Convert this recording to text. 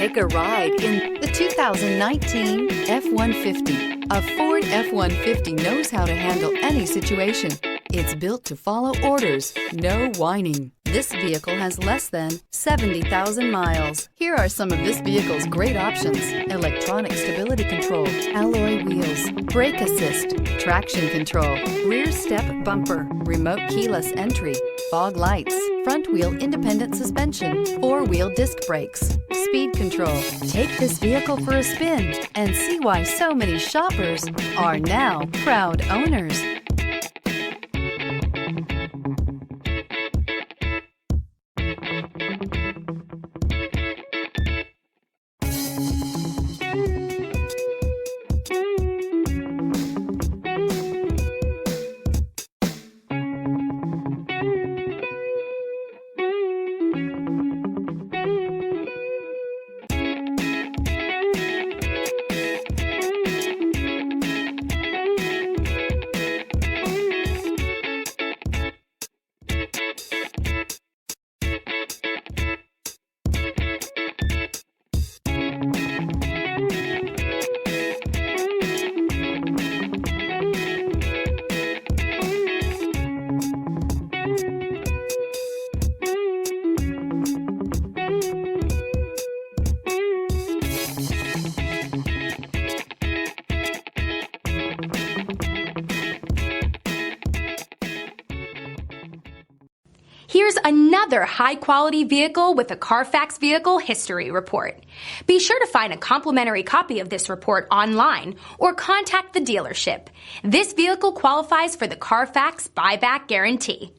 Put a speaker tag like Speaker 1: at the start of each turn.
Speaker 1: Take a ride in the 2019 F-150. A Ford F-150 knows how to handle any situation. It's built to follow orders, no whining. This vehicle has less than 70,000 miles. Here are some of this vehicle's great options: electronic stability control, alloy wheels, brake assist, traction control, rear step bumper, remote keyless entry, fog lights, front wheel independent suspension, four-wheel disc brakes, speed control. Take this vehicle for a spin and see why so many shoppers are now proud owners.
Speaker 2: Here's another high-quality vehicle with a Carfax Vehicle History Report. Be sure to find a complimentary copy of this report online or contact the dealership. This vehicle qualifies for the Carfax Buyback Guarantee.